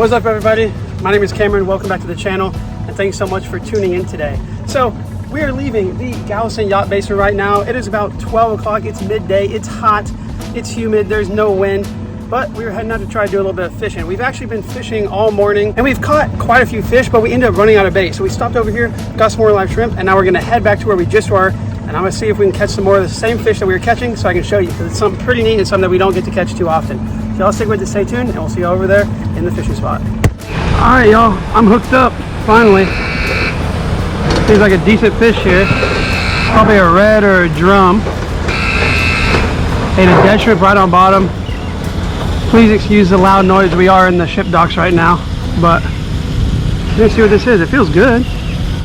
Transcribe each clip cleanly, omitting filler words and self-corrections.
What's up, everybody? My name is Cameron. Welcome back to the channel, and thanks so much for tuning in today. So we are leaving the Galveston Yacht Basin right now. It is about 12 o'clock. It's midday. It's hot. It's humid. There's no wind, but we were heading out to try to do a little bit of fishing. We've actually been fishing all morning, and we've caught quite a few fish, but we ended up running out of bait. So we stopped over here, got some more live shrimp, and now we're gonna head back to where we just were, and I'm gonna see if we can catch some more of the same fish that we were catching so I can show you, because it's something pretty neat and something that we don't get to catch too often. So y'all stick with it, stay tuned, and we'll see you over there in the fishing spot. All right, y'all, I'm hooked up, finally. Seems like a decent fish here. Probably a red or a drum. Ate a dead shrimp right on bottom. Please excuse the loud noise. We are in the ship docks right now, but let's see what this is. It feels good.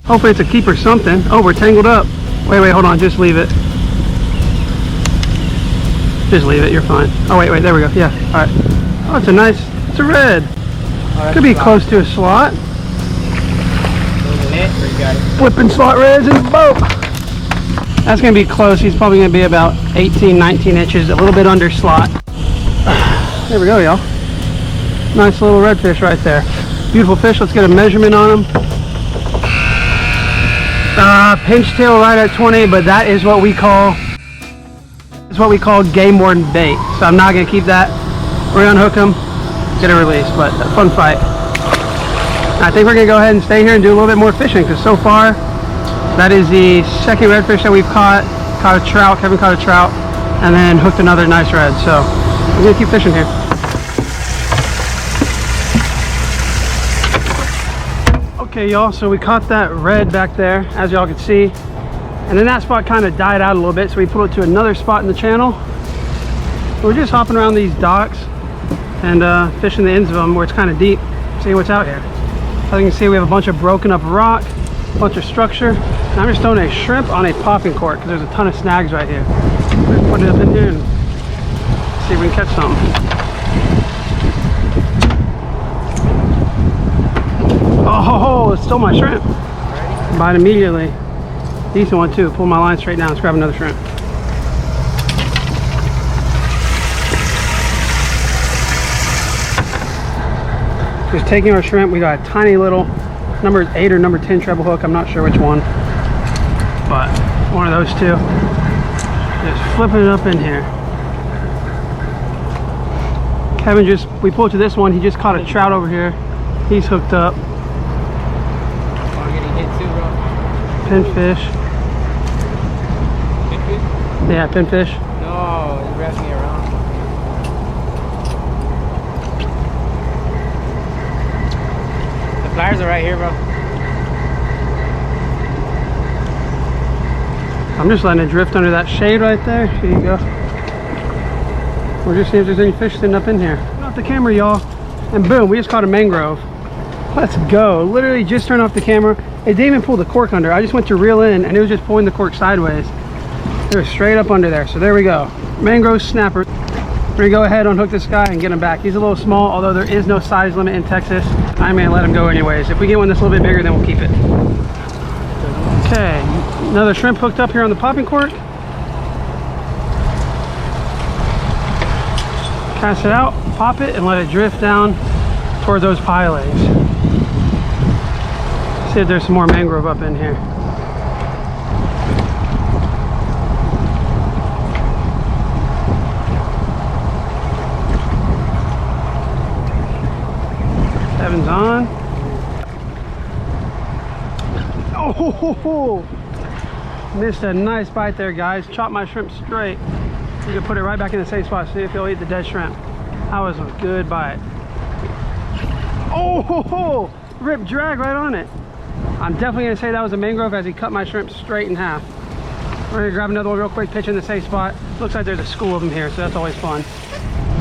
Hopefully it's a keeper something. Oh, we're tangled up. Wait, hold on, just leave it. Just leave it, you're fine. Oh, wait, there we go. Yeah, all right. Oh, it's a red. Oh, could be close to a slot. Flipping slot reds in the boat. That's gonna be close. He's probably gonna be about 18, 19 inches, a little bit under slot. There we go, y'all. Nice little redfish right there. Beautiful fish. Let's get a measurement on him. Pinch tail right at 20, but that is what we call game warden bait. So I'm not gonna keep that. We're gonna unhook him, get a release, but a fun fight. I think we're gonna go ahead and stay here and do a little bit more fishing, because so far that is the second redfish that we've caught. Caught a trout, Kevin caught a trout, and then hooked another nice red. So we're gonna keep fishing here. Okay, y'all, so we caught that red back there, as y'all can see, and then that spot kind of died out a little bit, so we pulled it to another spot in the channel. We're just hopping around these docks and fishing the ends of them where it's kind of deep, seeing what's out here. As you can see, we have a bunch of broken up rock, a bunch of structure, and I'm just throwing a shrimp on a popping cork because there's a ton of snags right here. Let's put it up in here and see if we can catch something. Oh, it stole my shrimp. Bite immediately. Decent one too. Pull my line straight down. Let's grab another shrimp. Just taking our shrimp. We got a tiny little number 8 or number 10 treble hook. I'm not sure which one, but one of those two. Just flipping it up in here. Kevin we pulled to this one. He just caught a trout over here. He's hooked up. Pinfish. Pinfish? Yeah, pinfish. No, you wrapped me around. The pliers are right here, bro. I'm just letting it drift under that shade right there. Here you go. We're just seeing if there's any fish sitting up in here. Turn off the camera, y'all, and boom, we just caught a mangrove. Let's go. Literally just turned off the camera. It didn't even pull the cork under. I just went to reel in and it was just pulling the cork sideways. It was straight up under there. So there we go. Mangrove snapper. We're gonna go ahead, unhook this guy and get him back. He's a little small, although there is no size limit in Texas. I may let him go anyways. If we get one that's a little bit bigger, then we'll keep it. Okay, another shrimp hooked up here on the popping cork. Cast it out, pop it, and let it drift down toward those pilings. See if there's some more mangrove up in here. Kevin's on. Oh, missed a nice bite there, guys. Chopped my shrimp straight. You can put it right back in the same spot. See if he'll eat the dead shrimp. That was a good bite. Oh, rip drag right on it. I'm definitely gonna say that was a mangrove as he cut my shrimp straight in half. We're gonna grab another one real quick, pitch in the same spot. Looks like there's a school of them here, so that's always fun.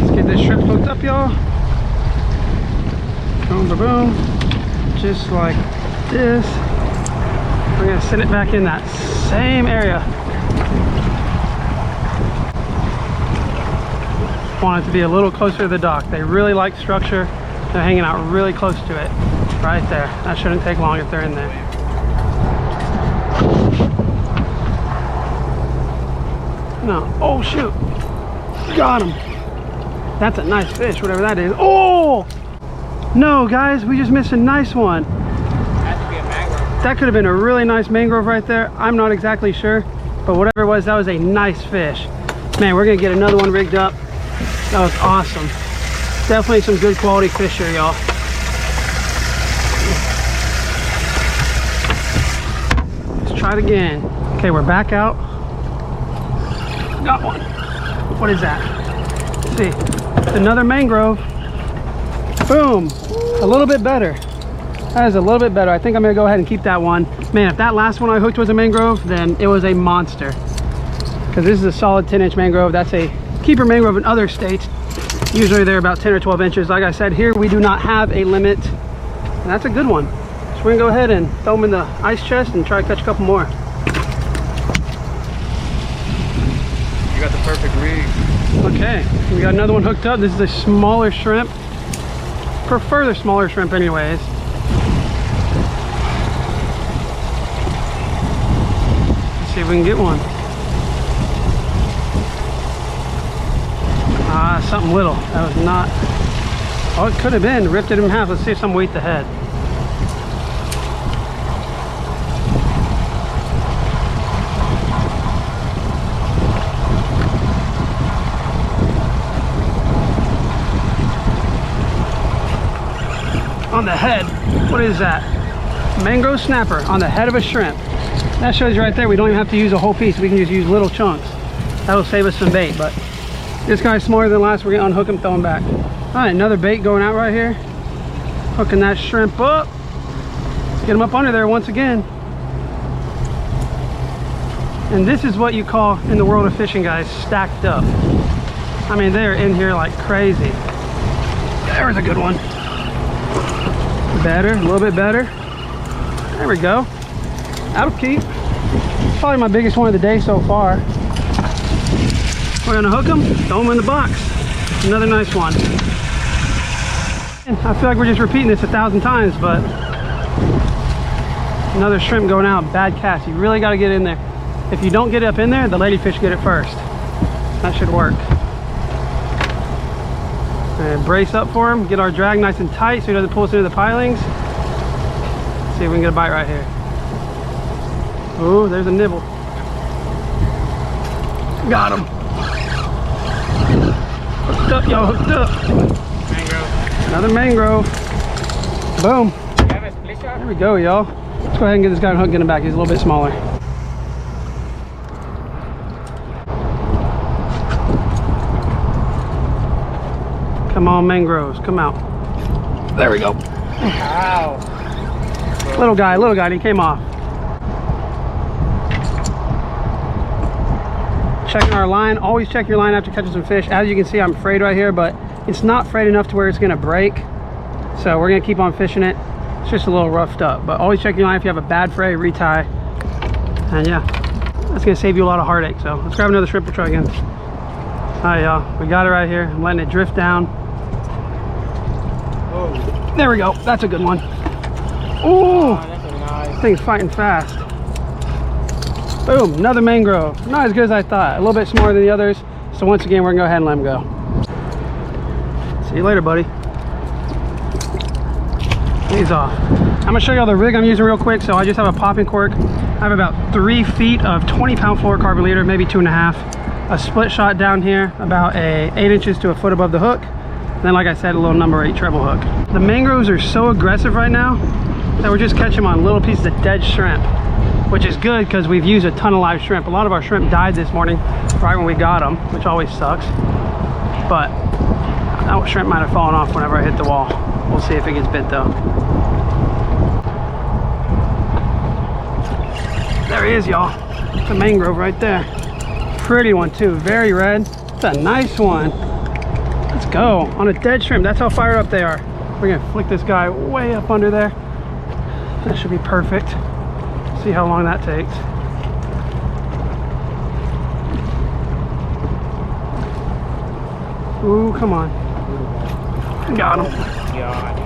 Let's get this shrimp hooked up, y'all. Boom, boom, boom. Just like this. We're gonna send it back in that same area. Want it to be a little closer to the dock. They really like structure. They're hanging out really close to it. Right there. That shouldn't take long if they're in there. No. Oh, shoot. Got him. That's a nice fish, whatever that is. Oh! No, guys, we just missed a nice one. Has to be a mangrove. That could have been a really nice mangrove right there. I'm not exactly sure, but whatever it was, that was a nice fish. Man, we're gonna get another one rigged up. That was awesome. Definitely some good quality fish here, y'all. Let's try it again. Okay, we're back out. Got one. What is that? Let's see. It's another mangrove. Boom. A little bit better. That is a little bit better. I think I'm gonna go ahead and keep that one. Man, if that last one I hooked was a mangrove, then it was a monster. Because this is a solid 10-inch mangrove. That's a keeper mangrove in other states. Usually they're about 10 or 12 inches. Like I said, here we do not have a limit. And that's a good one. So we're gonna go ahead and throw them in the ice chest and try to catch a couple more. You got the perfect rig. Okay, we got another one hooked up. This is a smaller shrimp. Prefer the smaller shrimp anyways. Let's see if we can get one. Ah, something little. That was not. Oh, it could have been. Ripped it in half. Let's see if some weight the head. On the head. What is that? Mangrove snapper on the head of a shrimp. That shows you right there. We don't even have to use a whole piece. We can just use little chunks. That'll save us some bait, but this guy's smaller than last. We're gonna unhook him, throw him back. All right, another bait going out right here. Hooking that shrimp up. Let's get him up under there once again. And this is what you call, in the world of fishing, guys, stacked up. I mean, they're in here like crazy. There's a good one. Better, a little bit better. There we go. That'll keep. Probably my biggest one of the day so far. We're gonna hook them, throw them in the box. Another nice one. And I feel like we're just repeating this 1,000 times, but another shrimp going out. Bad cast. You really got to get in there. If you don't get up in there, the ladyfish get it first. That should work. And brace up for him. Get our drag nice and tight so he doesn't pull us into the pilings. Let's see if we can get a bite right here. Oh, there's a nibble. Got him. Hooked up, y'all, hooked up. Mangrove. Another mangrove. Boom. You have a split shot? There we go, y'all. Let's go ahead and get this guy hooked in the back. He's a little bit smaller. Come on, mangroves, come out. There we go. Wow. Little guy, he came off. Checking our line. Always check your line after catching some fish. As you can see, I'm frayed right here, but it's not frayed enough to where it's gonna break. So we're gonna keep on fishing it. It's just a little roughed up, but always check your line. If you have a bad fray, retie. And yeah, that's gonna save you a lot of heartache. So let's grab another shrimp. We'll try again. All right, y'all, we got it right here. I'm letting it drift down. Whoa. There we go. That's a good one. Ooh, Oh, that's a nice. thing's fighting fast. Boom, another mangrove. Not as good as I thought. A little bit smaller than the others. So once again, we're gonna go ahead and let him go. See you later, buddy. He's off. I'm gonna show you all the rig I'm using real quick. So I just have a popping cork. I have about 3 feet of 20-pound fluorocarbon leader, maybe 2.5. A split shot down here, about 8 inches to a foot above the hook. And then, like I said, a little number 8 treble hook. The mangroves are so aggressive right now that we're just catching them on little pieces of dead shrimp, which is good because we've used a ton of live shrimp. A lot of our shrimp died this morning right when we got them, which always sucks. But that shrimp might have fallen off whenever I hit the wall. We'll see if it gets bit though. There he is, y'all. It's a mangrove right there. Pretty one too, very red. It's a nice one. Let's go on a dead shrimp. That's how fired up they are. We're gonna flick this guy way up under there. That should be perfect. See how long that takes. Ooh, come on. Got him. God.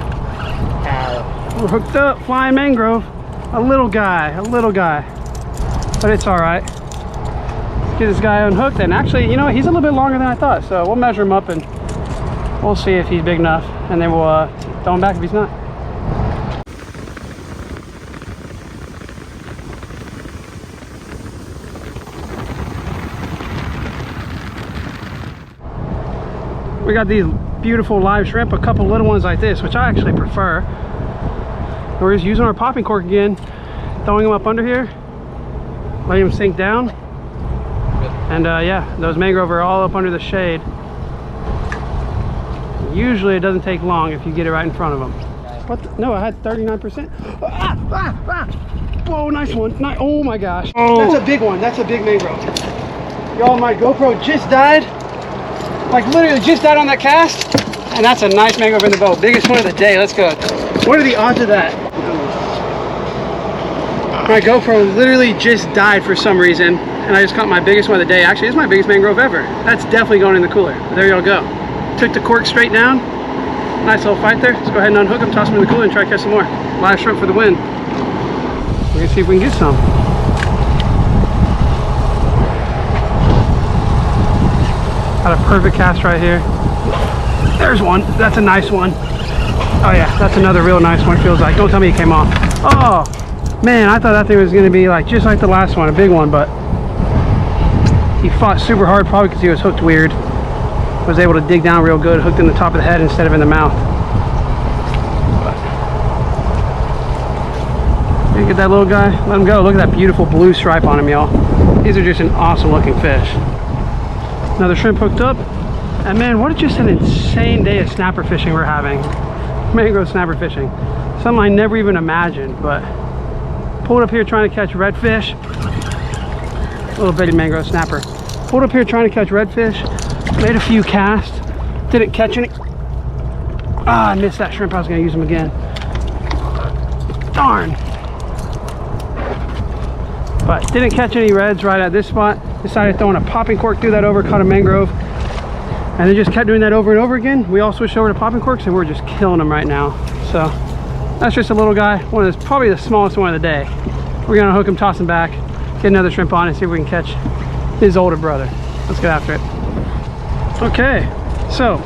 Ow. We're hooked up, flying mangrove. A little guy, but it's all right. Let's get this guy unhooked. And actually, you know, he's a little bit longer than I thought. So we'll measure him up and we'll see if he's big enough. And then we'll Throw him back if he's not. We got these beautiful live shrimp, a couple little ones like this, which I actually prefer. And we're just using our popping cork again, throwing them up under here, letting them sink down. And yeah, those mangrove are all up under the shade. Usually it doesn't take long if you get it right in front of them. What the? No, I had 39%. Whoa, nice one. Oh my gosh. Oh. That's a big one. That's a big mangrove. Y'all, my GoPro just died. Like literally just died on that cast. And that's a nice mangrove in the boat. Biggest one of the day. Let's go. What are the odds of that? My GoPro literally just died for some reason. And I just caught my biggest one of the day. Actually, it's my biggest mangrove ever. That's definitely going in the cooler. But there y'all go. Took the cork straight down. Nice little fight there. Let's go ahead and unhook them, toss them in the cooler, and try to catch some more. Live shrimp for the win. We're gonna see if we can get some. Got a perfect cast right here. There's one. That's a nice one. Oh yeah, that's another real nice one. Feels like. Don't tell me it came off. Oh man, I thought that thing was gonna be like just like the last one, a big one, but he fought super hard, probably because he was hooked weird. Was able to dig down real good, hooked in the top of the head instead of in the mouth. You get that little guy, let him go. Look at that beautiful blue stripe on him, y'all. These are just an awesome looking fish. Another shrimp hooked up. And man, what just an insane day of snapper fishing we're having. Mangrove snapper fishing. Something I never even imagined, but pulled up here trying to catch redfish. Little bitty mangrove snapper. Pulled up here trying to catch redfish. Made a few casts. Didn't catch any. Ah, I missed that shrimp. I was gonna use them again. Darn. But didn't catch any reds right at this spot. Decided throwing a popping cork through that over, caught a mangrove. And then just kept doing that over and over again. We all switched over to popping corks and we're just killing them right now. So that's just a little guy. Probably the smallest one of the day. We're gonna hook him, toss him back, get another shrimp on and see if we can catch his older brother. Let's get after it. Okay, so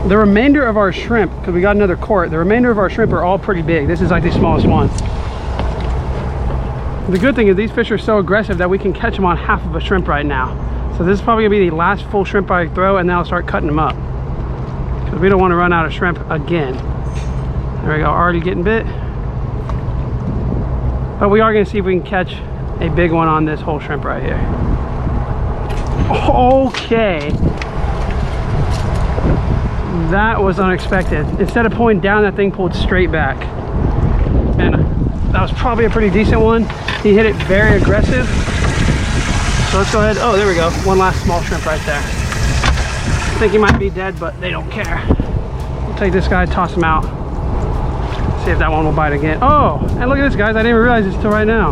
the remainder of our shrimp, because we got another quart, the remainder of our shrimp are all pretty big. This is like the smallest one. The good thing is these fish are so aggressive that we can catch them on half of a shrimp right now. So this is probably gonna be the last full shrimp I throw, and then I'll start cutting them up. Because we don't want to run out of shrimp again. There we go, already getting bit. But we are gonna see if we can catch a big one on this whole shrimp right here. Okay. That was unexpected. Instead of pulling down, that thing pulled straight back. And that was probably a pretty decent one. He hit it very aggressive. So let's go ahead. Oh, there we go. One last small shrimp right there. I think he might be dead, but they don't care. We'll take this guy, toss him out. See if that one will bite again. Oh, and look at this, guys. I didn't even realize this till right now.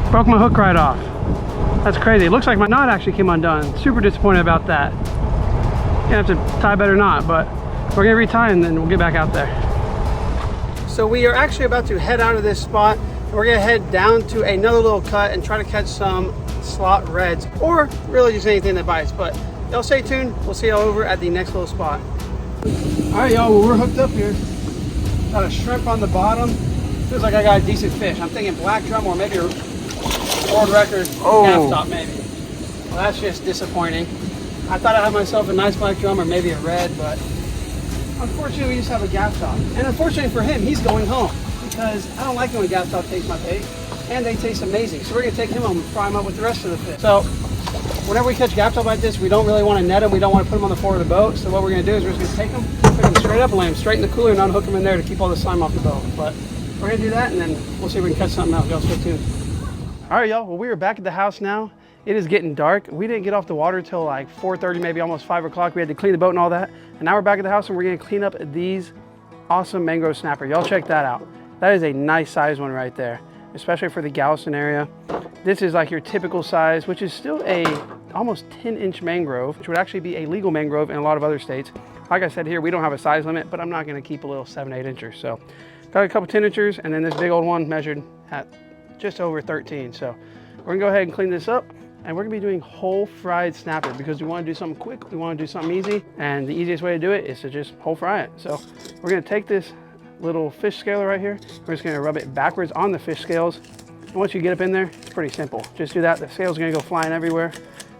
Broke my hook right off. That's crazy. It looks like my knot actually came undone. Super disappointed about that. Gonna have to tie a better knot, but we're gonna retie and then we'll get back out there. So we are actually about to head out of this spot. We're gonna head down to another little cut and try to catch some slot reds, or really just anything that bites. But y'all stay tuned. We'll see y'all over at the next little spot. All right, y'all, well, we're hooked up here. Got a shrimp on the bottom. Feels like I got a decent fish. I'm thinking black drum or maybe a world record gaff top maybe. Well, that's just disappointing. I thought I had myself a nice black drum or maybe a red, but unfortunately we just have a gaff top. And unfortunately for him, he's going home because I don't like it when gaff top takes my bait, and they taste amazing. So we're gonna take him home and fry him up with the rest of the fish. So whenever we catch gaff top like this, we don't really want to net them. We don't want to put them on the floor of the boat. So what we're gonna do is we're just gonna take them, put them straight up and lay them straight in the cooler and unhook them in there to keep all the slime off the boat. But we're gonna do that and then we'll see if we can catch something else. Y'all stay tuned. All right, y'all, well, we are back at the house now. It is getting dark. We didn't get off the water till like 4:30, maybe almost 5 o'clock. We had to clean the boat and all that. And now we're back at the house and we're gonna clean up these awesome mangrove snapper. Y'all check that out. That is a nice size one right there, especially for the Galveston area. This is like your typical size, which is still a almost 10-inch mangrove, which would actually be a legal mangrove in a lot of other states. Like I said here, we don't have a size limit, but I'm not gonna keep a little 7-8 inchers. So got a couple 10 inchers, and then this big old one measured at just over 13. So we're gonna go ahead and clean this up. And we're gonna be doing whole fried snapper because we wanna do something quick, we wanna do something easy, and the easiest way to do it is to just whole fry it. So we're gonna take this little fish scaler right here, we're just gonna rub it backwards on the fish scales. And once you get up in there, it's pretty simple. Just do that, the scales are gonna go flying everywhere.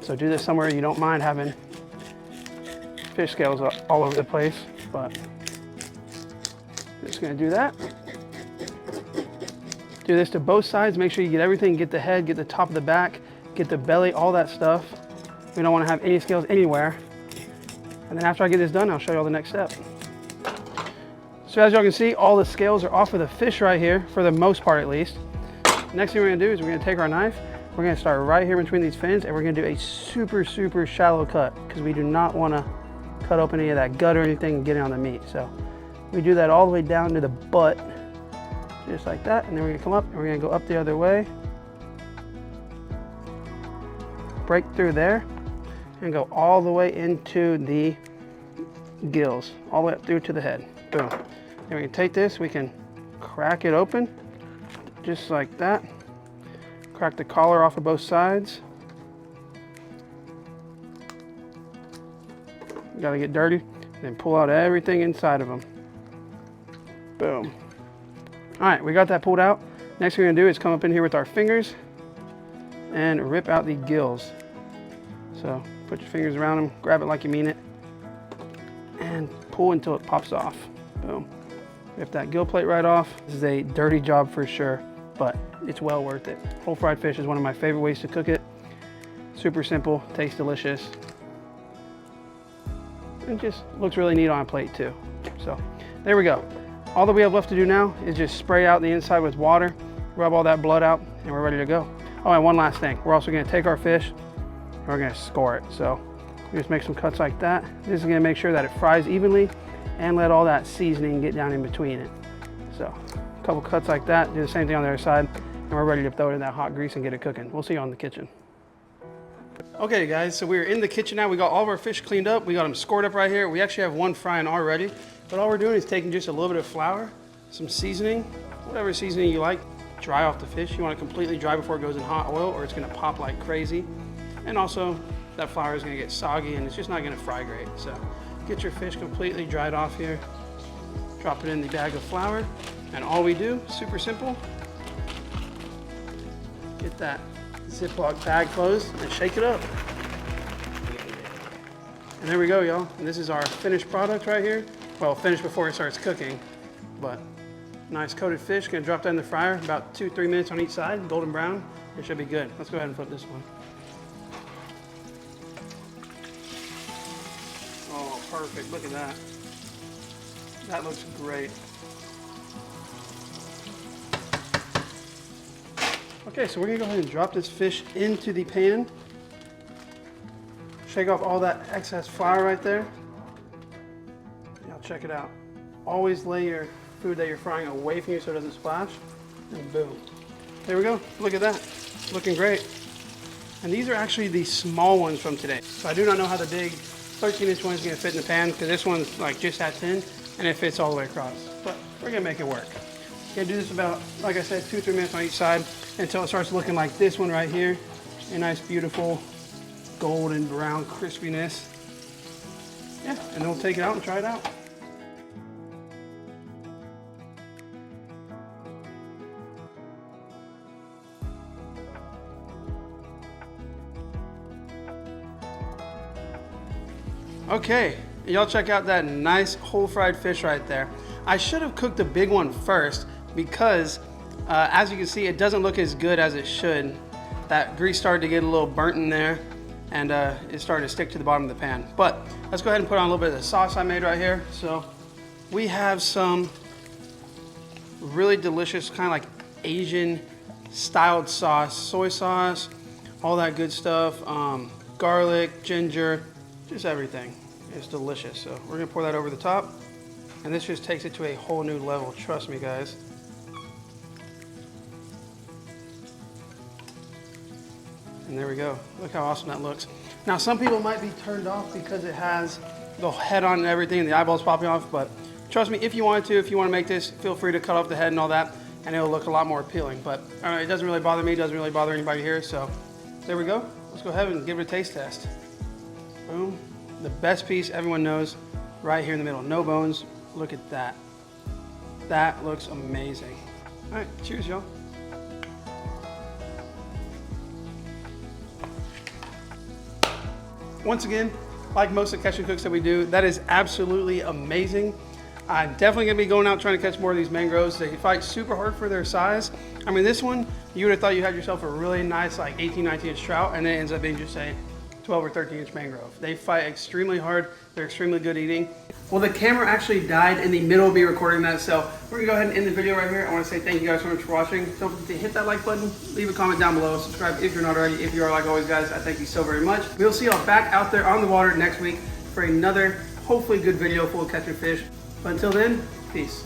So do this somewhere you don't mind having fish scales all over the place, but just gonna do that. Do this to both sides, make sure you get everything, get the head, get the top of the back, get the belly, all that stuff. We don't want to have any scales anywhere. And then after I get this done, I'll show you all the next step. So as y'all can see, all the scales are off of the fish right here, for the most part at least. Next thing we're gonna do is we're gonna take our knife, we're gonna start right here between these fins, and we're gonna do a super, super shallow cut, because we do not wanna cut open any of that gut or anything and get it on the meat. So we do that all the way down to the butt, just like that, and then we're gonna come up and we're gonna go up the other way. Break through there and go all the way into the gills, all the way up through to the head. Boom. And we can take this, we can crack it open, just like that. Crack the collar off of both sides. You gotta get dirty, and then pull out everything inside of them. Boom. All right, we got that pulled out. Next thing we're gonna do is come up in here with our fingers and rip out the gills. So put your fingers around them, grab it like you mean it, and pull until it pops off. Boom. Rip that gill plate right off. This is a dirty job for sure, but it's well worth it. Whole fried fish is one of my favorite ways to cook it. Super simple, tastes delicious, and just looks really neat on a plate too. So there we go. All that we have left to do now is just spray out the inside with water, rub all that blood out, and we're ready to go. Oh, and one last thing. We're also gonna take our fish and we're gonna score it. So we just make some cuts like that. This is gonna make sure that it fries evenly and let all that seasoning get down in between it. So a couple cuts like that, do the same thing on the other side, and we're ready to throw it in that hot grease and get it cooking. We'll see you on the kitchen. Okay guys, so we're in the kitchen now. We got all of our fish cleaned up. We got them scored up right here. We actually have one frying already, but all we're doing is taking just a little bit of flour, some seasoning, whatever seasoning you like, dry off the fish. You want it completely dry before it goes in hot oil or it's gonna pop like crazy. And also that flour is gonna get soggy and it's just not gonna fry great. So get your fish completely dried off here, drop it in the bag of flour, and all we do, super simple, get that Ziploc bag closed and shake it up. And there we go, y'all. And this is our finished product right here. Well, finished before it starts cooking, but nice coated fish. Gonna drop that in the fryer, about 2-3 minutes on each side, golden brown. It should be good. Let's go ahead and flip this one. Oh, perfect, look at that. That looks great. Okay, so we're gonna go ahead and drop this fish into the pan. Shake off all that excess flour right there. Now check it out. Always lay your food that you're frying away from you so it doesn't splash. And boom. There we go. Look at that. Looking great. And these are actually the small ones from today. So I do not know how the big 13-inch one is gonna fit in the pan because this one's like just that thin and it fits all the way across. But we're gonna make it work. Gonna do this about, like I said, 2-3 minutes on each side until it starts looking like this one right here. A nice, beautiful, golden brown crispiness. Yeah, and then we'll take it out and try it out. Okay, y'all check out that nice whole fried fish right there. I should have cooked the big one first because as you can see, it doesn't look as good as it should. That grease started to get a little burnt in there and it started to stick to the bottom of the pan. But let's go ahead and put on a little bit of the sauce I made right here. So we have some really delicious kind of like Asian styled sauce, soy sauce, all that good stuff, garlic, ginger, just everything. It's delicious. So we're gonna pour that over the top and this just takes it to a whole new level. Trust me, guys. And there we go. Look how awesome that looks. Now, some people might be turned off because it has the head on and everything and the eyeballs popping off, but trust me, if you want to make this, feel free to cut off the head and all that, and it'll look a lot more appealing. But it doesn't really bother me, it doesn't really bother anybody here, so there we go. let's go ahead and give it a taste test. Boom. The best piece everyone knows, right here in the middle. No bones. Look at that. That looks amazing. All right, cheers, y'all. Once again, like most of the catch and cooks that we do, that is absolutely amazing. I'm definitely gonna be going out trying to catch more of these mangroves. They fight super hard for their size. I mean, this one, you would have thought you had yourself a really nice, like 18, 19 inch trout, and then it ends up being just a 12 or 13 inch mangrove. They fight extremely hard. They're extremely good eating. Well, the camera actually died in the middle of me recording that, so we're gonna go ahead and end the video right here. I wanna say thank you guys so much for watching. Don't forget to hit that like button, leave a comment down below, subscribe if you're not already. If you are, like always, guys, I thank you so very much. We'll see y'all back out there on the water next week for another, hopefully good video full of catching fish. But until then, peace.